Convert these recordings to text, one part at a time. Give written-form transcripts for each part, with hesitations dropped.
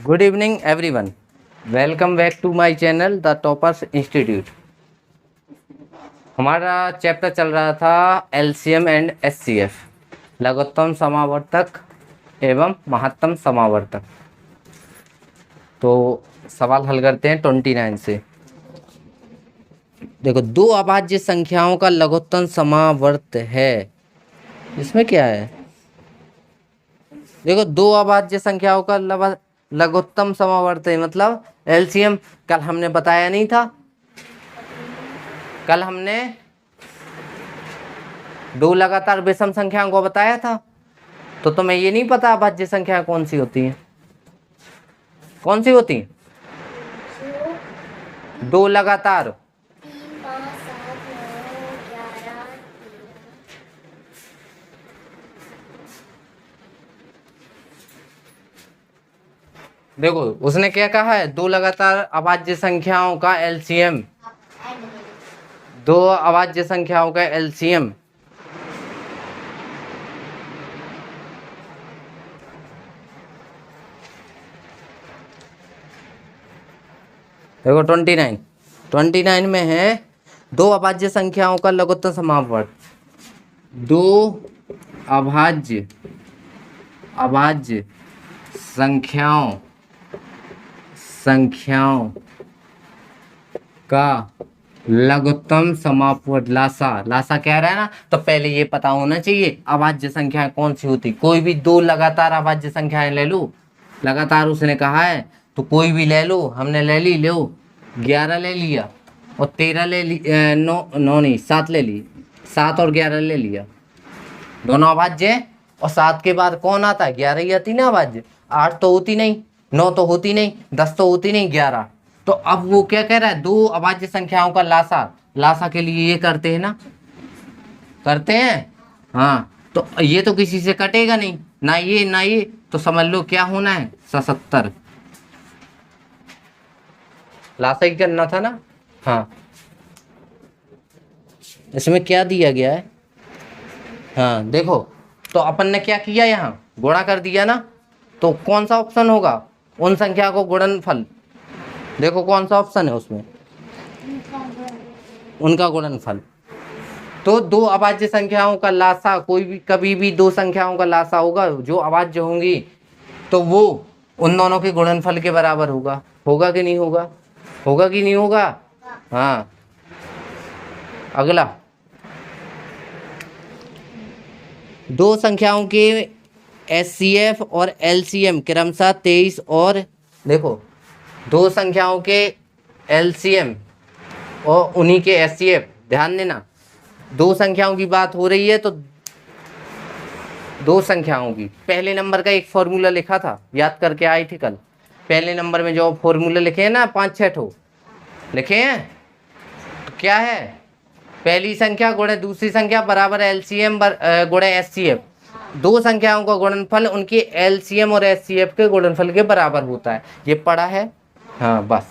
Good evening everyone, welcome back to my channel the toppers institute. हमारा chapter चल रहा था एलसीएम एंड एचसीएफ, लघुत्तम समावर्तक एवं महत्तम समावर्तक। तो सवाल हल करते हैं 29 से। देखो, दो अभाज्य संख्याओं का लघुत्तम समावर्त है। इसमें क्या है? देखो, दो अभाज्य संख्याओं का लघुत्तम समावर्त है, मतलब एलसीएम। कल हमने बताया नहीं था? कल हमने दो लगातार विषम संख्याओं को बताया था। तो तुम्हें ये नहीं पता अभाज्य संख्या कौन सी होती है? कौन सी होती है? दो लगातार। देखो, उसने क्या कहा है? दो लगातार अभाज्य संख्याओं का एलसीएम। दो अभाज्य संख्याओं का एलसीएम देखो 29 में है दो अभाज्य संख्याओं का लघुत्तम समावर्त। दो अभाज्य संख्याओं का लघुत्तम समावर्त। लासा कह रहा है ना, तो पहले ये पता होना चाहिए अभाज्य संख्याएं कौन सी होती। कोई भी दो लगातार अभाज्य संख्याएं ले लो, लगातार उसने कहा है तो कोई भी ले लो। हमने ले ली, लो 11 ले लिया और 13 ले ली, 7 ले ली। 7 और 11 ले लिया, दोनों अभाज्य हैं। और 7 के बाद कौन आता है? 11 ही आती ना अभाज्य। 8 तो होती नहीं, 9 तो होती नहीं, 10 तो होती नहीं, 11। तो अब वो क्या कह रहा है? दो अभाज्य संख्याओं का लासा के लिए ये करते हैं ना, करते हैं। हाँ, तो ये तो किसी से कटेगा नहीं, ना ये ना ये। तो समझ लो क्या होना है? 77। लासा ही करना था ना। हाँ, इसमें क्या दिया गया है? हाँ देखो, तो अपन ने क्या किया? यहाँ गुणा कर दिया ना। तो कौन सा ऑप्शन होगा? उन संख्या को गुणनफल। देखो कौन सा ऑप्शन है उसमें? उनका गुणनफल। तो दो अभाज्य संख्याओं का लासा, कोई भी कभी भी दो संख्याओं का लासा होगा जो अभाज्य होंगी, तो वो उन दोनों के गुणनफल के बराबर होगा। होगा कि नहीं होगा? होगा कि नहीं होगा? हाँ, अगला, दो संख्याओं के एचसीएफ और एलसीएम क्रमशः 23 और, देखो, दो संख्याओं के एलसीएम और उन्हीं के एचसीएफ। ध्यान देना, दो संख्याओं की बात हो रही है तो दो संख्याओं की। पहले नंबर का एक फॉर्मूला लिखा था, याद करके आई थी कल। पहले नंबर में जो फॉर्मूला लिखे हैं ना, 5-6 ठो लिखे हैं, तो क्या है? पहली संख्या गुणे दूसरी संख्या बराबर एलसीएम गुणे एचसीएफ। दो संख्याओं का गुणनफल उनके एलसीएम और एचसीएफ के गुणनफल के बराबर होता है। ये पढ़ा है? हाँ, बस।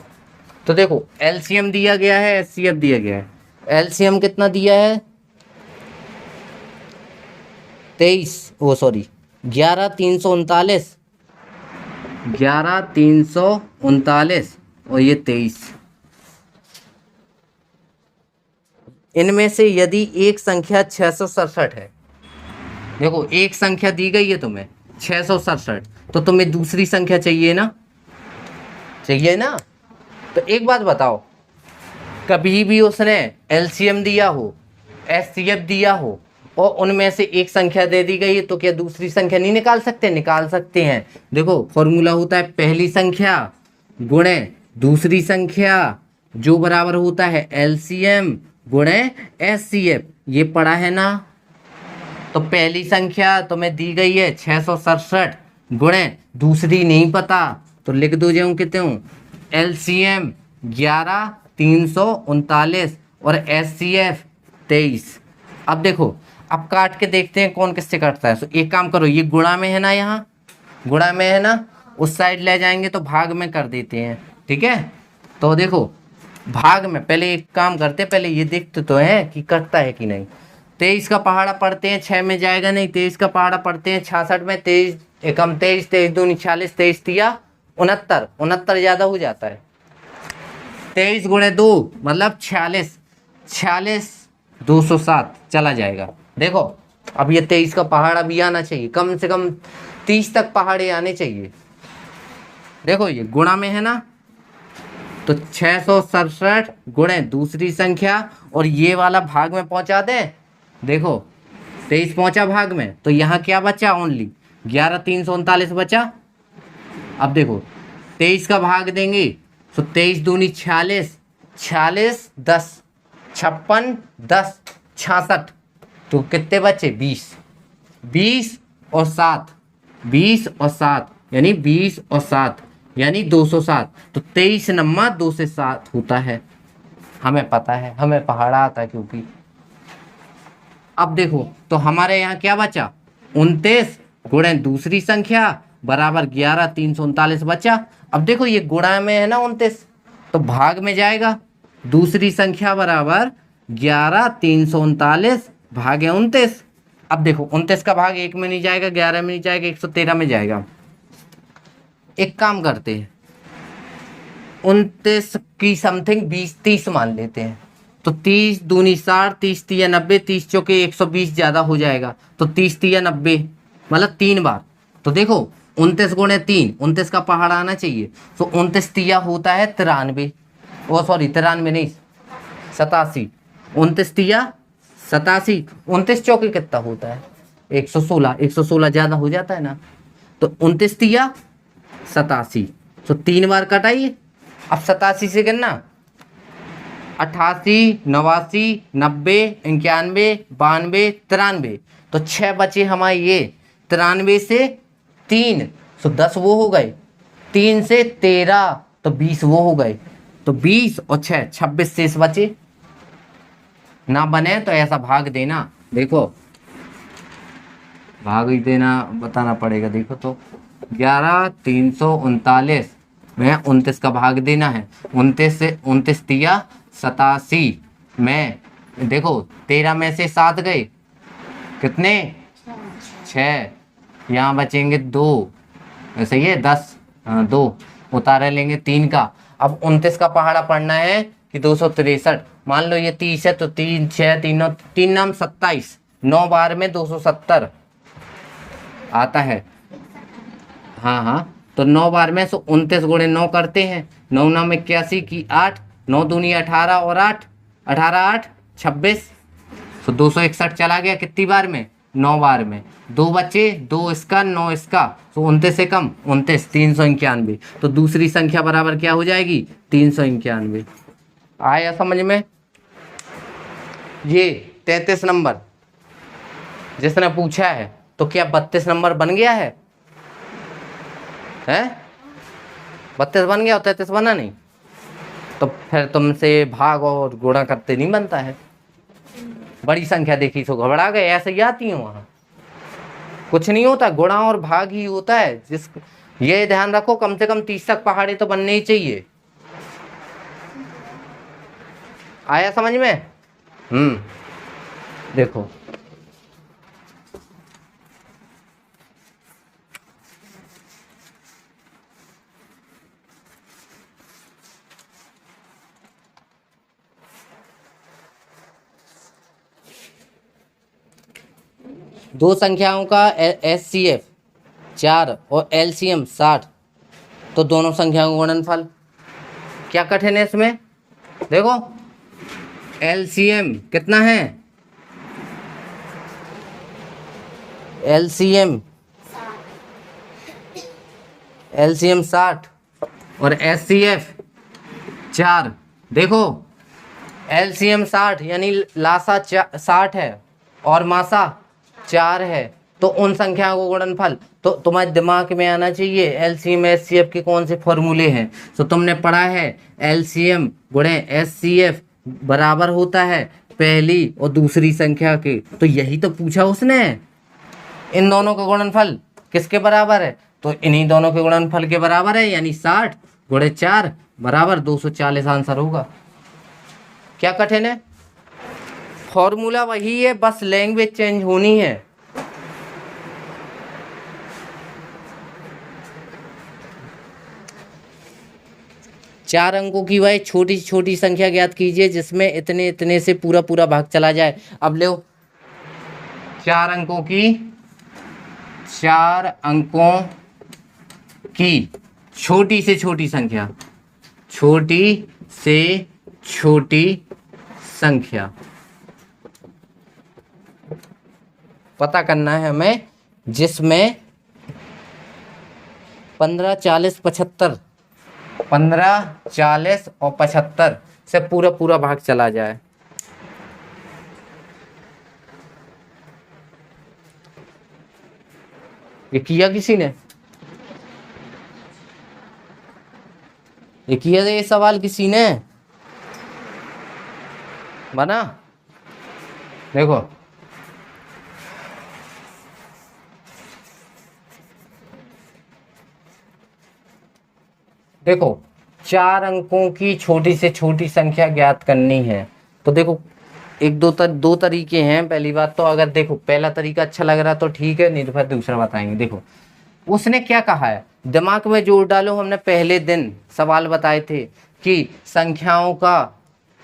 तो देखो, एलसीएम दिया गया है, एचसीएफ दिया गया है। एलसीएम कितना दिया है? 11,339 और ये 23। इनमें से यदि एक संख्या 667 है, देखो एक संख्या दी गई है तुम्हें 667, तो तुम्हें दूसरी संख्या चाहिए ना? चाहिए ना? तो एक बात बताओ, कभी भी उसने एलसीएम दिया हो, एचसीएफ दिया हो और उनमें से एक संख्या दे दी गई है, तो क्या दूसरी संख्या नहीं निकाल सकते? निकाल सकते हैं। देखो, फॉर्मूला होता है पहली संख्या गुणे दूसरी संख्या, जो बराबर होता है एलसीएम गुणे एचसीएफ। ये पढ़ा है ना? तो पहली संख्या तुम्हें दी गई है 667 गुणे दूसरी नहीं पता, तो लिख दो जो कितने हूँ, एलसीएम 11,339 और एचसीएफ 23। अब देखो, अब काट के देखते हैं कौन किससे कटता है। तो एक काम करो, ये गुणा में है ना, यहाँ गुणा में है ना, उस साइड ले जाएंगे तो भाग में कर देते हैं। ठीक है, तो देखो भाग में पहले एक काम करते हैं, पहले ये देखते तो है कि कटता है कि नहीं। 23 का पहाड़ा पढ़ते हैं, 6 में जाएगा नहीं। 23 का पहाड़ा पढ़ते हैं 66 में, 23 एकम 23, 23 दूनी 40, 23 तिया 69, 69 ज़्यादा हो जाता है। 23 गुणे 2 मतलब 46, 46 207 चला जाएगा। देखो अब ये 23 का पहाड़ अभी आना चाहिए, कम से कम 30 तक पहाड़े आने चाहिए। देखो ये गुणा में है ना, तो 667 गुणे दूसरी संख्या और ये वाला भाग में पहुंचा दे। देखो 23 पहुंचा भाग में, तो यहाँ क्या बचा, ओनली 11,339 बचा। अब देखो 23 का भाग देंगे तो 23 दूनी 46, 46 10 56 10 66, तो कितने बचे 20, 20 और 7, 20 और 7 यानी 20 और 7 यानी 207। तो 23 नम्मा 2 से 7 होता है, हमें पता है, हमें पहाड़ा आता है क्योंकि। अब देखो तो हमारे यहाँ क्या बचा, 29 गुणे दूसरी संख्या बराबर 11,339 बचा। अब देखो ये गुणा में है ना 29, तो भाग में जाएगा, दूसरी संख्या बराबर 11,339 भाग है 29। अब देखो 29 का भाग 1 में नहीं जाएगा, 11 में नहीं जाएगा, 113 में जाएगा। एक काम करते हैं, 29 की समथिंग 20 30 मान लेते हैं, तो 30 दूनी 60, 30 तिया 90, 30 चौके 120 ज़्यादा हो जाएगा, तो 30 तिया 90 मतलब 3 बार। तो देखो 29 गुणे 3, 29 का पहाड़ आना चाहिए, तो 29 तिया होता है 93, ओ सॉरी 93 नहीं 87, 29 तिया 87, 29 चौके कितना होता है 116, 116 ज़्यादा हो जाता है ना, तो 29 तिया 87, तो 3 बार कटाइए। अब 87 से गिनना, 88 89 90 91 92 93, तो 6 बचे हमारे ये, 93 से 3 तो 10 वो हो गए, 3 से 13 तो 20 वो हो गए, तो 20 और 6 26 शेष बचे। ना बने तो ऐसा भाग देना, देखो भाग ही देना बताना पड़ेगा। देखो तो 11,339 में 29 का भाग देना है, 29 से 29 तिया 87 में, देखो 13 में से 7 गए, कितने 6, यहाँ बचेंगे 2, सही है 10, 2 उतारे लेंगे 3 का। अब 29 का पहाड़ा पढ़ना है कि 263, मान लो ये 30 है, तो 3 6 3 नाम 27, 9 बार में 270 आता है। हाँ हाँ, तो 9 बार में 29 गुणे 9 करते हैं, 9 9 81 की 8, 9 दूनी 18 और 8, 18 8 26, तो 261 चला गया कितनी बार में, 9 बार में। 2 बचे, 2 इसका 9 इसका, तो 29 से कम 29, 391, तो दूसरी संख्या बराबर क्या हो जाएगी 391। आया समझ में। ये 33 नंबर जिसने पूछा है, तो क्या 32 नंबर बन गया है, 32 बन गया और 33 बना नहीं, तो फिर तुमसे भाग और गुणा करते नहीं बनता है। बड़ी संख्या देखी तो घबरा गए, ऐसे ही आती हूँ, वहाँ कुछ नहीं होता, गुणा और भाग ही होता है। ये ध्यान रखो, कम से कम 30 तक पहाड़े तो बनने ही चाहिए। आया समझ में। देखो दो संख्याओं का HCF 4 और LCM 60, तो दोनों संख्याओं का गुणनफल। क्या कठिन है इसमें, देखो LCM कितना है, LCM 60 और HCF 4। देखो LCM 60 यानी लासा 60 है और मासा 4 है, तो उन संख्याओं को गुणनफल। तो तुम्हारे दिमाग में आना चाहिए LCM HCF के कौन से फॉर्मूले हैं। तो तुमने पढ़ा है LCM गुणे HCF बराबर होता है पहली और दूसरी संख्या के, तो यही तो पूछा उसने। इन दोनों का गुणनफल किसके बराबर है, तो इन्हीं दोनों के गुणनफल के बराबर है, यानी 60 गुणे 4 बराबर 240 आंसर होगा। क्या कठिन है, फॉर्मूला वही है, बस लैंग्वेज चेंज होनी है। 4 अंकों की वह छोटी से छोटी संख्या ज्ञात कीजिए जिसमें इतने इतने से पूरा पूरा भाग चला जाए। अब लो 4 अंकों की छोटी से छोटी संख्या, छोटी से छोटी संख्या पता करना है हमें, जिसमें 15, 40, 75, 15, 40 और 75 से पूरा पूरा भाग चला जाए। ये किया किसी ने? ये किया ये सवाल किसी ने? बना? देखो देखो 4 अंकों की छोटी से छोटी संख्या ज्ञात करनी है। तो देखो दो तरीके हैं। पहली बात तो अगर देखो पहला तरीका अच्छा लग रहा तो ठीक है, नहीं तो फिर दूसरा बताएंगे। देखो उसने क्या कहा है, दिमाग में जोर डालो। हमने पहले दिन सवाल बताए थे कि संख्याओं का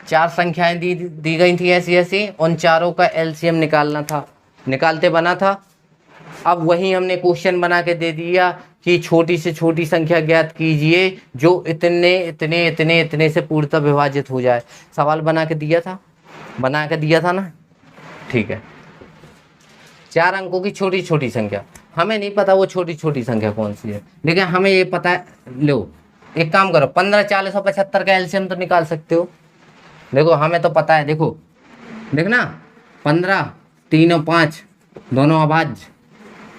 4 संख्याएं दी गई थी ऐसी ऐसी, उन चारों का एलसीएम निकालना था, निकालते बना था। अब वही हमने क्वेश्चन बना के दे दिया कि छोटी से छोटी संख्या ज्ञात कीजिए जो इतने इतने इतने इतने से पूर्णतः विभाजित हो जाए। सवाल बना के दिया था ना, ठीक है। 4 अंकों की छोटी छोटी संख्या, हमें नहीं पता वो छोटी छोटी संख्या कौन सी है, लेकिन हमें ये पता है। लो एक काम करो, 15, 40 और 75 का एलसीएम तो निकाल सकते हो। देखो हमें तो पता है, देखो देखना 15, 3 और 5 दोनों अभाज्य,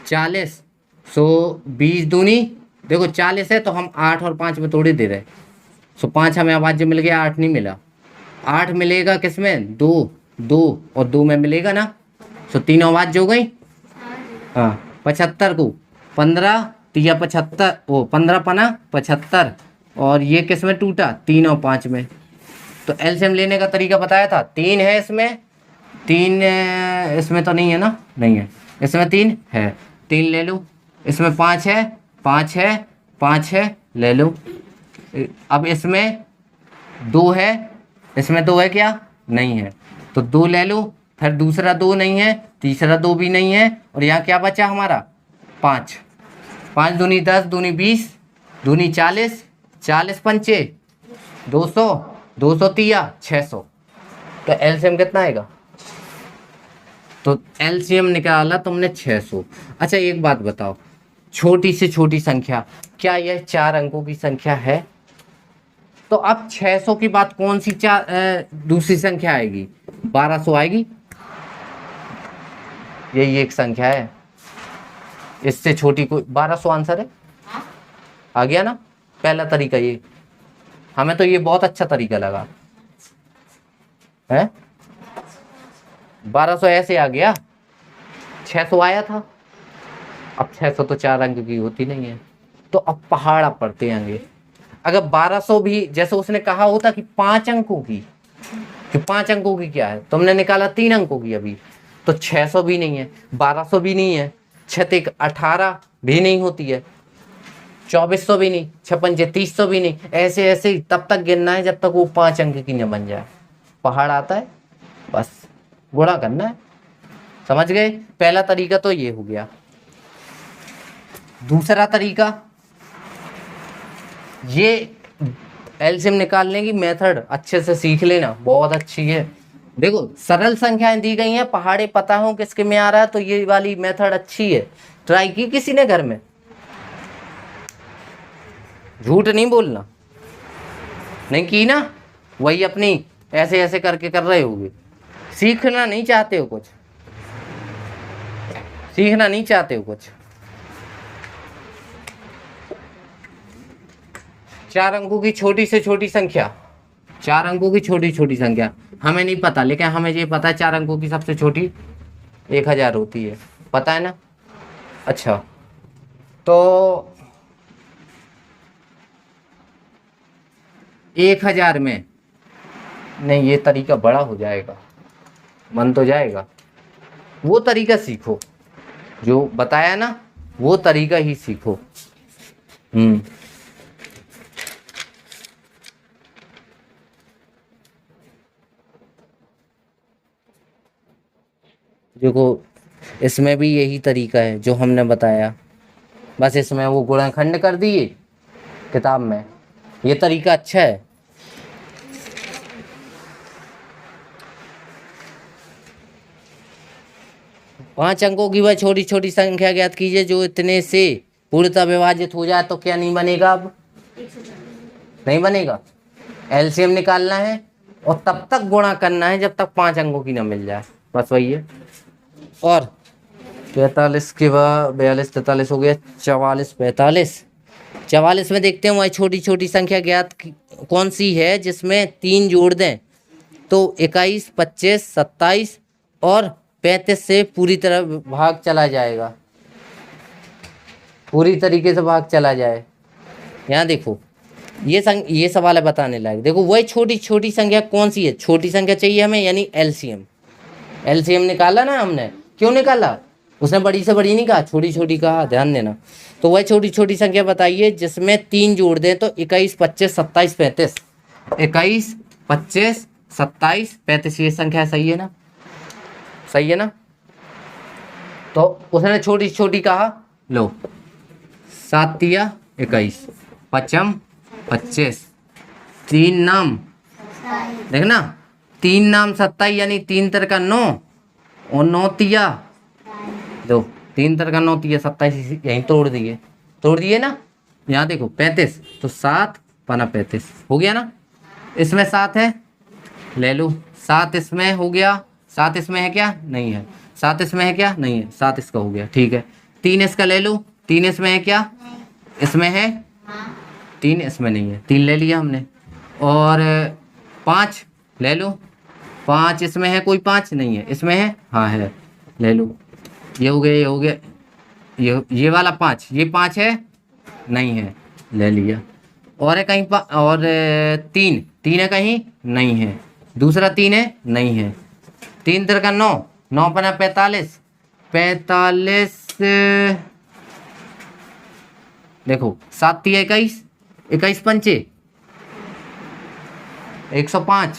40, 100, 20 दूनी, देखो 40 है तो हम 8 और 5 में तोड़े दे रहे। 5 हमें अभाज्य मिल गया, 8 नहीं मिला। 8 मिलेगा किसमें? 2 और 2 में मिलेगा ना, 3 अभाज्य हो गई। हाँ 75 को 15 तिया 75, ओ 15 पना 75, और ये किस में टूटा? 3 और 5 में। तो एलसीएम लेने का तरीका बताया था। 3 है इसमें, 3 इसमें तो नहीं है ना, नहीं है, इसमें 3 है, 3 ले लो। इसमें 5 है, 5 है, 5 है, ले लो। अब इसमें 2 है, इसमें 2 है क्या? नहीं है, तो 2 ले लो। फिर दूसरा 2 नहीं है, तीसरा 2 भी नहीं है, और यहाँ क्या बचा हमारा? 5। 5 दूनी 10, दूनी 20, दूनी 40, 40 पंचे 200, 200 तिया 600। तो एलसीएम कितना आएगा? तो एलसीएम निकाला तुमने 600। अच्छा एक बात बताओ, छोटी से छोटी संख्या, क्या यह 4 अंकों की संख्या है? तो अब 600 की बात कौन सी दूसरी संख्या आएगी? 1200 आएगी। यही एक संख्या है, इससे छोटी कोई 1200 आंसर है। आ गया ना पहला तरीका? ये हमें तो ये बहुत अच्छा तरीका लगा है। 1200 ऐसे आ गया, 600 आया था। अब 600 तो 4 अंक की होती नहीं है, तो अब पहाड़ा पड़ते आएंगे। अगर 1200 भी जैसे उसने कहा होता कि 5 अंकों की, कि 5 अंकों की क्या है, तुमने निकाला 3 अंकों की अभी, तो 600 भी नहीं है, 1200 भी नहीं है, 6 18 भी नहीं होती है, 2400 भी नहीं, 56 300 भी नहीं। ऐसे ऐसे ही तब तक गिनना है जब तक वो 5 अंक की न बन जाए। पहाड़ आता है, बस गुणा करना है। समझ गए? पहला तरीका तो ये हो गया। दूसरा तरीका, ये एलसीएम निकालने की मेथड अच्छे से सीख लेना, बहुत अच्छी है। देखो सरल संख्याएं दी गई हैं, पहाड़े पता हो किसके में आ रहा है, तो ये वाली मेथड अच्छी है। ट्राई की किसी ने घर में? झूठ नहीं बोलना, नहीं की ना? वही अपनी ऐसे ऐसे करके कर रहे होगे। सीखना नहीं चाहते हो कुछ, सीखना नहीं चाहते हो कुछ। 4 अंकों की छोटी से छोटी संख्या, 4 अंकों की छोटी छोटी संख्या हमें नहीं पता, लेकिन हमें ये पता है 4 अंकों की सबसे छोटी 1000 होती है, पता है ना? अच्छा तो 1000 में नहीं, ये तरीका बड़ा हो जाएगा, मन तो जाएगा। वो तरीका सीखो जो बताया ना, वो तरीका ही सीखो। देखो इसमें भी यही तरीका है जो हमने बताया, बस इसमें वो गुणनखंड कर दिए किताब में। ये तरीका अच्छा है। पांच अंकों की वह छोटी छोटी संख्या ज्ञात कीजिए जो इतने से पूर्णतः विभाजित हो जाए। तो क्या नहीं बनेगा? अब नहीं बनेगा। एलसीएम निकालना है और तब तक गुणा करना है जब तक पांच अंकों की ना मिल जाए, बस वही है। और 45 के बाद 42 43 हो गया, 44 45। 44 में देखते हैं वह छोटी छोटी संख्या ज्ञात कौन सी है जिसमें 3 जोड़ दें तो 21 25 27 और 35 से पूरी तरह भाग चला जाएगा, पूरी तरीके से भाग चला जाए। यहाँ देखो ये सवाल है बताने लायक। देखो वही छोटी छोटी संख्या कौन सी है, छोटी संख्या चाहिए हमें यानी एलसीएम। एलसीएम निकाला ना हमने, क्यों निकाला? उसने बड़ी से बड़ी नहीं कहा, छोटी छोटी कहा, ध्यान देना। तो वह छोटी छोटी संख्या बताइए जिसमें 3 जोड़ दें तो 21 25 27 35। 21 25 27 35 ये संख्या सही है ना? सही है ना? तो उसने छोटी छोटी कहा, लो 7 तिया 21 पचम 25 3 नाम, देखना 3 नाम 27 यानी 3 तर का 9 और 9 तिया दो, 3 तर का 9 तिया 27 यहीं तोड़ दिए ना। यहाँ देखो 35 तो 7 पना 35 हो गया ना। इसमें 7 है, ले लो 7 इसमें हो गया। 7 इसमें है क्या? नहीं है। 7 इसमें है क्या? नहीं है। 7 इसका हो गया, ठीक है। 3 इसका ले लो, 3 इसमें है क्या? इसमें है। 3 इसमें नहीं है, 3 ले लिया हमने। और 5 ले लो, 5 इसमें है कोई? 5 नहीं है। इसमें है? हाँ है, ले लो। ये हो गया, ये हो गया, ये वाला 5, ये 5 है? नहीं है, ले लिया। और है कहीं और 3 है कहीं? नहीं है। दूसरा 3 है? नहीं है। 3 तर का 9, 9 पना 45 45 देखो 7 तिया 21 21 पंचे 105।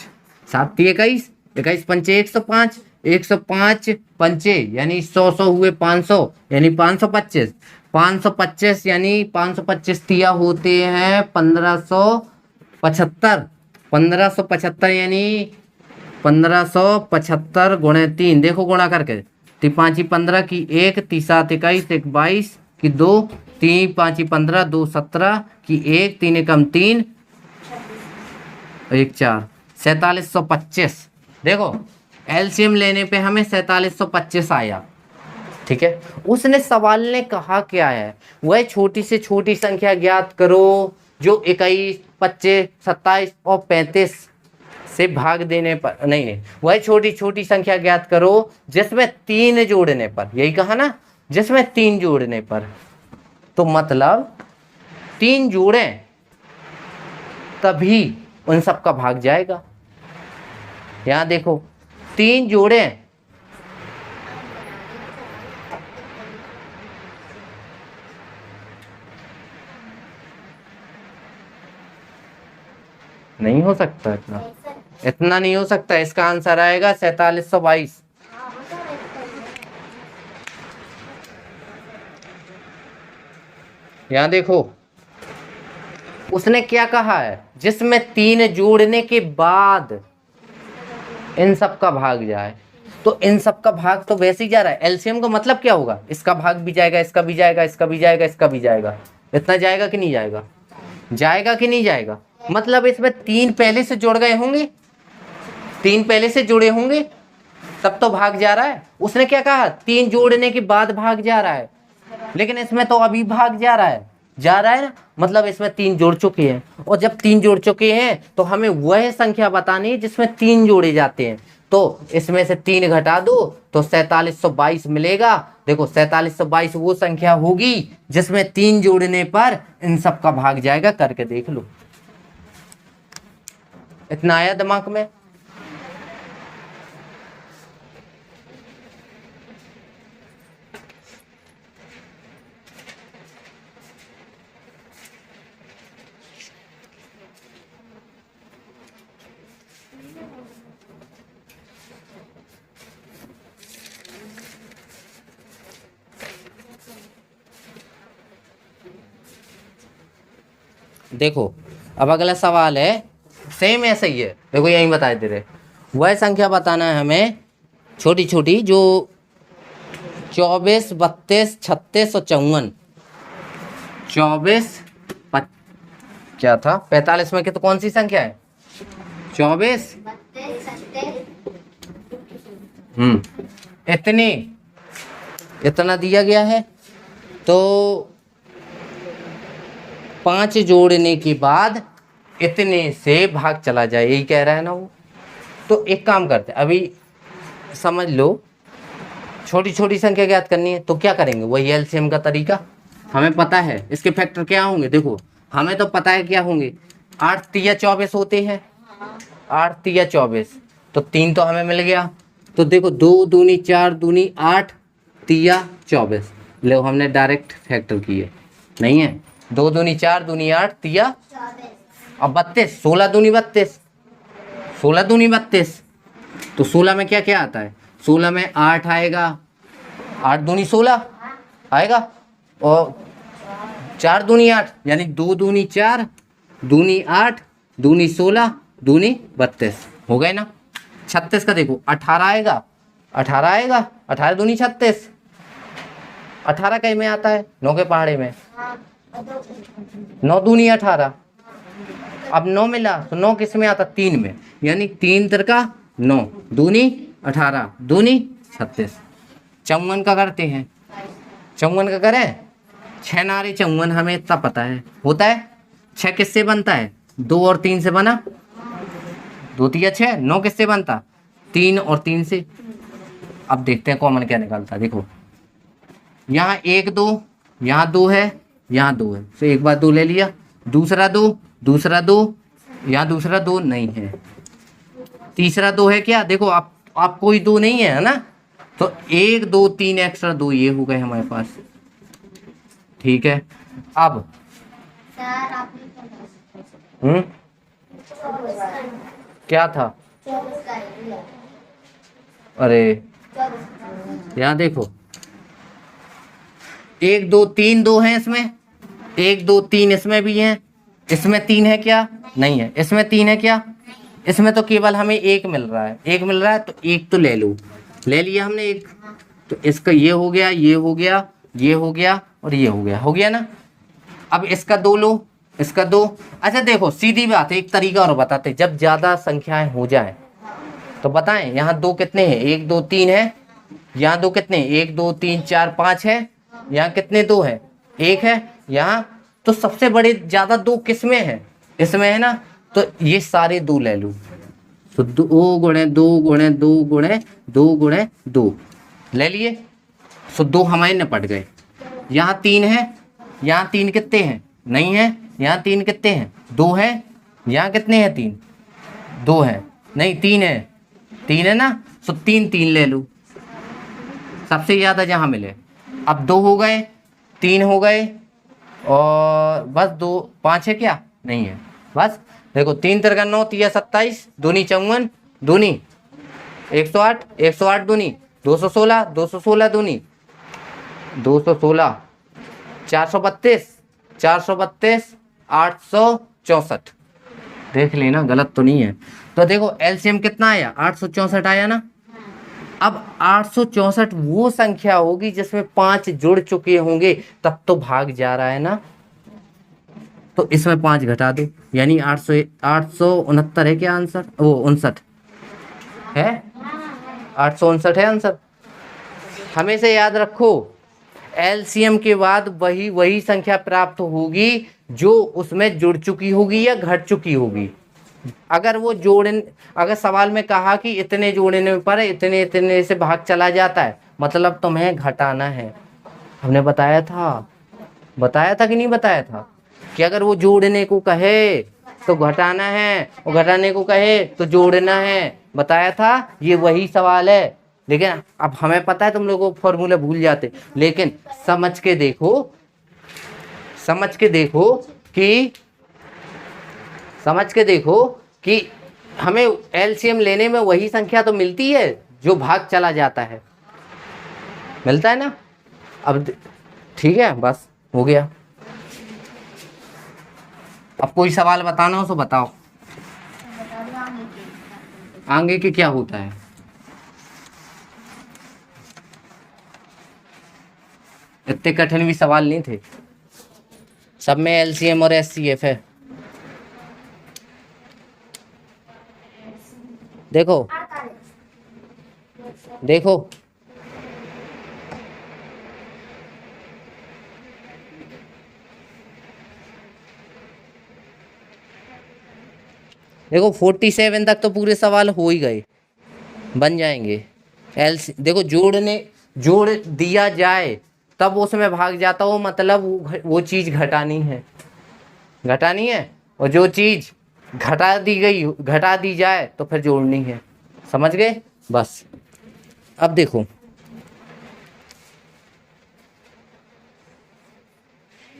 7 तिया 21 21 पंचे 105 105 पंचे यानी 100 हुए 500 यानी 525 525 यानी 525 तिया होते हैं 1575 1575 यानी 1575 गुणे 3। देखो गुणा करके, 3 5 15 की 1 3 7 21 1 22 की 2 3 5 15 2 17 की 1 3 एकम 3 1 4 4725। देखो एलसीएम लेने पे हमें 4725 आया, ठीक है। उसने सवाल ने कहा क्या है? वह छोटी से छोटी संख्या ज्ञात करो जो 21 25 27 और 35 से भाग देने पर, नहीं वह छोटी छोटी संख्या ज्ञात करो जिसमें 3 जोड़ने पर, यही कहा ना, जिसमें 3 जोड़ने पर। तो मतलब 3 जोड़े तभी उन सब का भाग जाएगा। यहां देखो 3 जोड़े, नहीं हो सकता इतना, इतना नहीं हो सकता। इसका आंसर आएगा 4722। यहां देखो उसने क्या कहा है, जिसमें 3 जोड़ने के बाद इन सब का भाग जाए। तो इन सब का भाग तो वैसे ही जा रहा है। एलसीएम का मतलब क्या होगा? इसका भाग भी जाएगा, इसका भी जाएगा, इसका भी जाएगा, इसका भी जाएगा। इतना जाएगा कि नहीं जाएगा? जाएगा कि नहीं जाएगा? मतलब इसमें 3 पहले से जुड़ गए होंगे, 3 पहले से जुड़े होंगे, तब तो भाग जा रहा है। उसने क्या कहा? 3 जोड़ने के बाद भाग जा रहा है, लेकिन इसमें तो अभी भाग जा रहा है, जा रहा है ना। मतलब इसमें 3 जोड़ चुके हैं, और जब 3 जोड़ चुके हैं तो हमें वह संख्या बतानी है जिसमें 3 जोड़े जाते हैं। तो इसमें से 3 घटा दो तो 4722 मिलेगा। देखो 4722 वो संख्या होगी जिसमें 3 जोड़ने पर इन सब का भाग जाएगा। करके देख लो। इतना आया दिमाग में? देखो अब अगला सवाल है, सेम ऐसा ही है, देखो यही बता दे रहे, वह संख्या बताना है हमें छोटी छोटी जो 24, 32, 36 और 54। 24 क्या था 45 में, तो कौन सी संख्या है 24। इतनी इतना दिया गया है, तो 5 जोड़ने के बाद इतने से भाग चला जाए, यही कह रहा है ना वो। तो एक काम करते हैं, अभी समझ लो छोटी छोटी संख्या ज्ञात करनी है, तो क्या करेंगे, वही एलसीएम का तरीका हमें पता है। इसके फैक्टर क्या होंगे, देखो हमें तो पता है क्या होंगे, 8 तिया 24 होते हैं, 8 तिया 24, तो 3 तो हमें मिल गया। तो देखो 2 दूनी 4 दूनी 8 तिया 24, लो हमने डायरेक्ट फैक्टर किए, नहीं है 2 दूनी 4 दूनी 8 तिया, अब 32, 16 दूनी 32, 16 दूनी 32, तो 16 में क्या क्या आता है, 16 में 8 आएगा, 8 दूनी 16 आएगा, और 4 दूनी 8, यानी 2 दूनी 4 दूनी 8 दूनी 16 दूनी 32 हो गए ना। 36 का देखो 18 आएगा, 18 आएगा, 18 दूनी 36, 18 कहीं में आता है 9 के पहाड़े में, 9 दूनी 18, अब 9 मिला तो 9 किस में आता 3 में, यानी 3 तिरका 9 दूनी 18 दूनी 36। 54 का करते हैं, 54 का करें, 6 नारे 54 हमें इतना पता है होता है। 6 किससे बनता है, 2 और 3 से बना, 2 तिया 6, 9 किससे बनता 3 और 3 से। अब देखते हैं कॉमन क्या निकलता है, देखो यहाँ 1 2, यहाँ 2 है, यहाँ 2 है, तो एक बार 2 ले लिया, दूसरा 2, दूसरा 2, यहाँ दूसरा 2 नहीं है, तीसरा 2 है क्या, देखो आप कोई 2 नहीं है ना, तो 1 2 3 एक्स्ट्रा 2 ये हो गए हमारे पास, ठीक है। अब क्या था, अरे यहाँ देखो 1 2 3 2 है इसमें, 1 2 3 इसमें भी है, इसमें 3 है क्या, नहीं है, इसमें 3 है क्या, इसमें तो केवल हमें 1 मिल रहा है, 1 मिल रहा है, तो 1 तो ले लो, ले लिया हमने 1, तो इसका ये हो गया, ये हो गया, ये हो गया और ये हो गया ना। अब इसका 2 लो, इसका 2, अच्छा देखो सीधी बात है, एक तरीका और बताते, जब ज्यादा संख्याएं हो जाए तो बताएं, यहाँ 2 कितने हैं, 1 2 3 है, यहाँ 2 कितने, 1 2 3 4 5 है, यहाँ कितने 2 है, 1 है यहाँ, तो सबसे बड़े ज्यादा 2 किस में है, इसमें है ना, तो ये सारे 2 ले लूं, तो 2 गुणे 2 गुणे 2 गुणे 2 गुणे 2 ले लिए, तो 2 हमारे निपट गए। यहाँ 3 है, यहाँ 3 कितने हैं, नहीं है, यहाँ 3 कितने हैं, 2 है, यहाँ कितने हैं 3, 2 है, नहीं 3 है, 3 है ना, तो 3 3 ले लूं, सबसे ज्यादा जहां मिले। अब 2 हो गए, 3 हो गए, और बस 2 5 है क्या, नहीं है, बस देखो 3 तिरका 9 तिया 27 दूनी 54 दूनी 108, 108 दूनी 216, 216 दूनी 216, 432, 432, 864, देख लेना गलत तो नहीं है। तो देखो एलसीएम कितना आया, 864 आया ना। अब 864 वो संख्या होगी जिसमें 5 जुड़ चुके होंगे, तब तो भाग जा रहा है ना, तो इसमें 5 घटा दो, यानी 869 है क्या आंसर, वो 59 है, 859 है आंसर। हमेशा याद रखो एलसीएम के बाद वही संख्या प्राप्त होगी जो उसमें जुड़ चुकी होगी या घट चुकी होगी। अगर वो अगर सवाल में कहा कि इतने जोड़ने पर इतने इतने से भाग चला जाता है, मतलब तुम्हें घटाना है। हमने बताया था कि नहीं बताया था कि अगर वो जोड़ने को कहे तो घटाना है, और घटाने को कहे तो जोड़ना है, बताया था, ये वही सवाल है। लेकिन अब हमें पता है तुम लोगों को फॉर्मूला भूल जाते, लेकिन समझ के देखो कि हमें एलसीएम लेने में वही संख्या तो मिलती है जो भाग चला जाता है, मिलता है ना। अब ठीक है, बस हो गया। अब कोई सवाल बताना हो तो बताओ। बता दो आगे के। आगे के क्या होता है? इतने कठिन भी सवाल नहीं थे, सब में एलसीएम और एचसीएफ है। देखो 48। देखो, देखो 47 तक तो पूरे सवाल हो ही गए, बन जाएंगे। देखो जोड़ दिया जाए तब उसमें भाग जाता हो, मतलब वो चीज़ घटानी है, घटानी है। और जो चीज़ घटा दी जाए तो फिर जोड़नी है। समझ गए? बस अब देखो,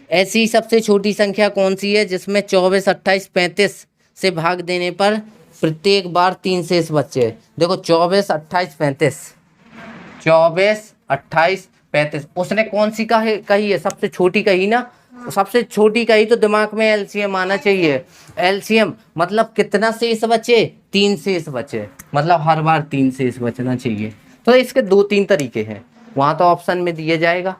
ऐसी सबसे छोटी संख्या कौन सी है जिसमें 24, 28, 35 से भाग देने पर प्रत्येक बार 3 शेष बचे? देखो 24, 28, 35, 24, 28, 35, उसने कौन सी कही है? सबसे छोटी कही ना। सबसे छोटी कही तो दिमाग में एलसीएम आना चाहिए। एलसीएम मतलब कितना शेष बचे? 3 शेष बचे, मतलब हर बार 3 शेष बचना चाहिए। तो इसके 2-3 तरीके हैं, वहां तो ऑप्शन में दिया जाएगा।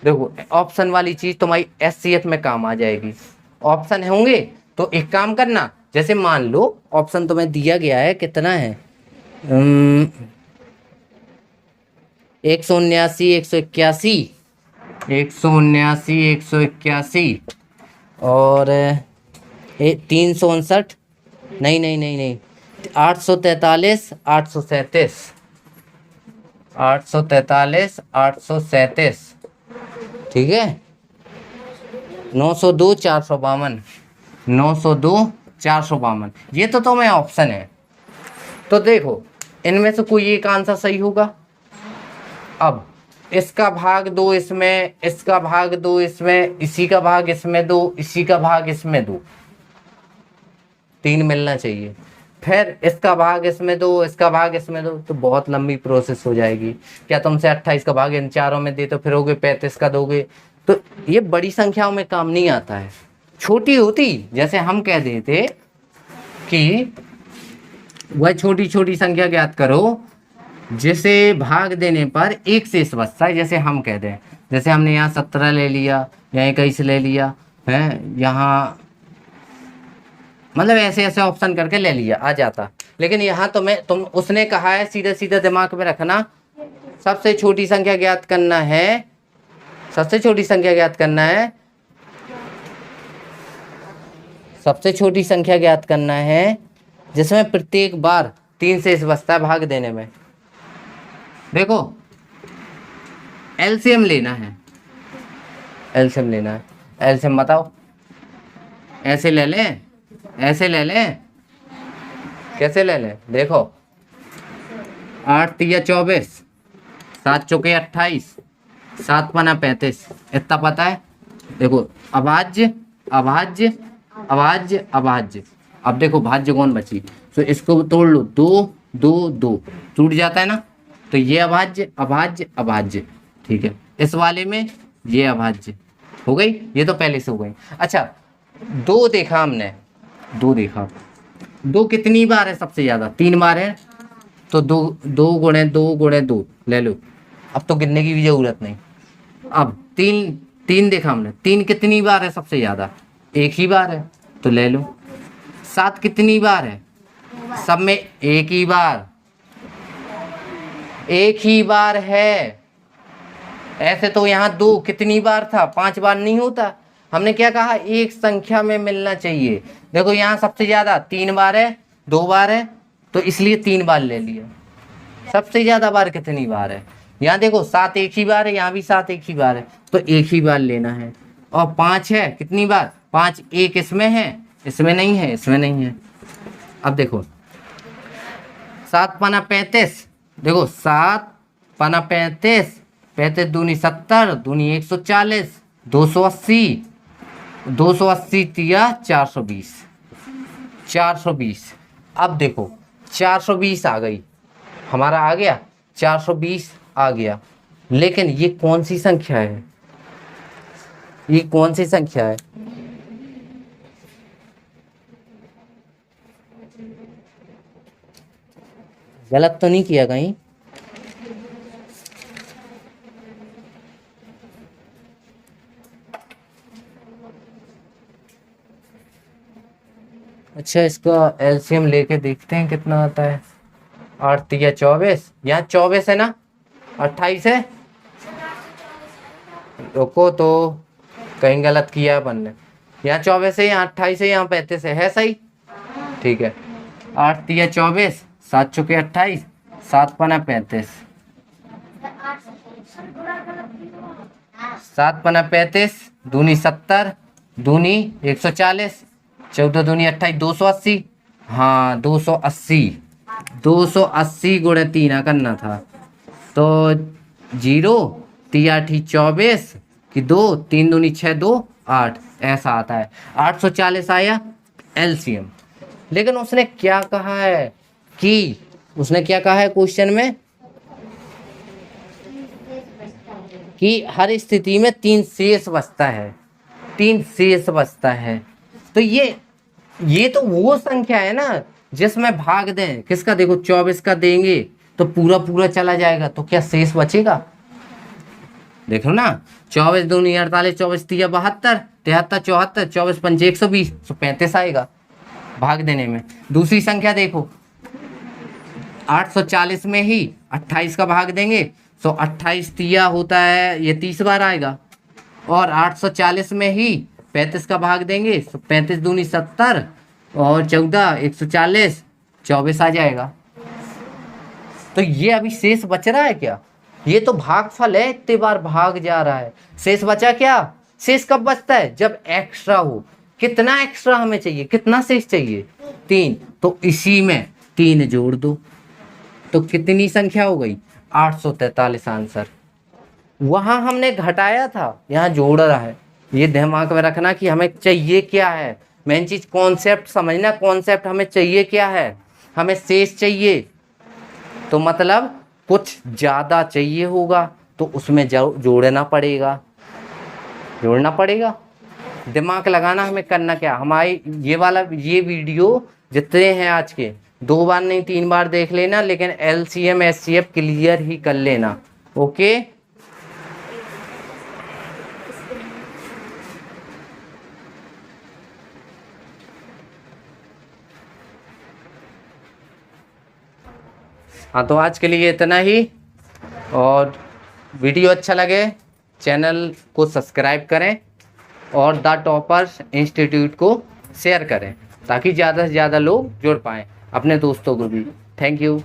देखो ऑप्शन वाली चीज तुम्हारी एचसीएफ में काम आ जाएगी। ऑप्शन होंगे तो एक काम करना, जैसे मान लो ऑप्शन तुम्हें दिया गया है, कितना है, 179, 181, 179, 181 और 359, नहीं नहीं नहीं नहीं, 843, 837, 843, 837, ठीक है, 902, 452, 902, 452, ये तो तुम्हें ऑप्शन है। तो देखो इनमें से कोई एक आंसर सही होगा। अब इसका भाग दो इसमें, इसका भाग दो इसमें, इसी का भाग इसमें दो, इसी का भाग इसमें दो, 3 मिलना चाहिए। फिर इसका भाग इसमें दो, इसका भाग इसमें दो, तो बहुत लंबी प्रोसेस हो जाएगी। क्या तुमसे 28 का भाग इन चारों में दे तो फिर होगे 35 का दोगे, तो ये बड़ी संख्याओं में काम नहीं आता है। छोटी होती, जैसे हम कह देते कि वह छोटी छोटी संख्या ज्ञात करो जिसे भाग देने पर एक शेष बचता है, जैसे हम कह दें, जैसे हमने यहाँ 17 ले लिया, यहाँ 21 ले लिया है, यहाँ मतलब ऐसे ऐसे ऑप्शन करके ले लिया, आ जाता। लेकिन यहाँ तुम उसने कहा है सीधे सीधे दिमाग में रखना, सबसे छोटी संख्या ज्ञात करना है, सबसे छोटी संख्या ज्ञात करना है, सबसे छोटी संख्या ज्ञात करना है जिसमें प्रत्येक बार 3 शेष बचता है भाग देने में। देखो एलसीएम लेना है, एलसीएम लेना है, एलसीएम बताओ। ऐसे ले लें, ऐसे ले लें, कैसे ले लें? देखो 8 तिया 24, 7 चौके 28, 7 पना 35, इतना पता है। देखो अभाज्य अभाज्य अभाज्य अभाज्य, अब देखो भाज्य कौन बची, तो इसको तोड़ लो, 2 2 2 टूट जाता है ना, तो ये अभाज्य अभाज्य अभाज्य, ठीक है। इस वाले में ये अभाज्य हो गई, ये तो पहले से हो गई। अच्छा 2 देखा हमने, 2 देखा, 2 कितनी बार है सबसे ज्यादा? 3 बार है, तो 2 गुणे 2 गुणे 2 ले लो, अब तो गिनने की भी जरूरत नहीं। अब 3 देखा हमने, 3 कितनी बार है सबसे ज्यादा? 1 ही बार है, तो ले लो। 7 कितनी बार है? सब में 1 ही बार, 1 ही बार है। ऐसे तो यहाँ 2 कितनी बार था? 5 बार नहीं होता। हमने क्या कहा? एक संख्या में मिलना चाहिए। देखो यहाँ सबसे ज्यादा 3 बार है, 2 बार है, तो इसलिए 3 बार ले लिया। सबसे ज्यादा बार कितनी बार है? यहाँ देखो 7 1 ही बार है, यहाँ भी 7 1 ही बार है, तो 1 ही बार लेना है। और 5 है कितनी बार? 5 1 इसमें है, इसमें नहीं है, इसमें नहीं है। अब देखो 7 पना 35, देखो 7 पना 35, 35 दूनी 70, दूनी 140, 280, 280 तिया 420, 420। अब देखो 420 आ गई, हमारा आ गया 420 आ गया, लेकिन ये कौन सी संख्या है? ये कौन सी संख्या है? गलत तो नहीं किया कहीं? अच्छा, इसका एलसीएम लेके देखते हैं कितना आता है। 8 या 24, यहाँ 24 है ना, 28 है। रुको तो, कहीं गलत किया अपन ने। यहाँ 24 है, यहाँ 28 है, यहाँ 35 है सही? ठीक है। 8 या 24, 7 चुके 28, 7 पना 35, 7 पना 35, दूनी 70, दूनी 140, 14 दूनी 28, 280। हाँ 280, 280 गुणे 3 करना था। तो 0 3 24 कि 2, 3 दूनी 6, 2 8, ऐसा आता है। 840 आया एलसीएम। लेकिन उसने क्या कहा है कि, उसने क्या कहा है क्वेश्चन में कि हर स्थिति में 3 शेष बचता है, 3 शेष बचता है। तो ये तो वो संख्या है ना जिसमें भाग दें किसका, देखो 24 का देंगे तो पूरा पूरा चला जाएगा, तो क्या शेष बचेगा? देखो ना, 24 दूनी 48, 24 तिया 72, 73 74, 24 पंचे 120, तो 35 आएगा भाग देने में। दूसरी संख्या देखो, 840 में ही 28 का भाग देंगे तो 28 तिया होता है, ये 30 बार आएगा। और 840 में ही 35 का भाग देंगे तो 35 दूनी 70 और 14 140, 24 आ जाएगा। तो ये अभी शेष बच रहा है क्या? ये तो भागफल है, इतने बार भाग जा रहा है। शेष बचा क्या? शेष कब बचता है? जब एक्स्ट्रा हो। कितना एक्स्ट्रा हमें चाहिए, कितना शेष चाहिए? 3। तो इसी में 3 जोड़ दो तो कितनी संख्या हो गई? 843 आंसर। वहां हमने घटाया था, यहाँ जोड़ रहा है। ये दिमाग में रखना कि हमें चाहिए क्या है। मेन चीज कॉन्सेप्ट समझना, कॉन्सेप्ट हमें चाहिए क्या है? हमें शेष चाहिए, तो मतलब कुछ ज़्यादा चाहिए होगा तो उसमें जोड़ना पड़ेगा, जोड़ना पड़ेगा। दिमाग लगाना, हमें करना क्या, हमारी ये वीडियो जितने हैं आज के 2 बार नहीं 3 बार देख लेना, लेकिन एलसीएम एचसीएफ क्लियर ही कर लेना। ओके, हाँ तो आज के लिए इतना ही। और वीडियो अच्छा लगे चैनल को सब्सक्राइब करें और द टॉपर्स इंस्टीट्यूट को शेयर करें ताकि ज़्यादा से ज़्यादा लोग जुड़ पाएँ, अपने दोस्तों को भी। Thank you.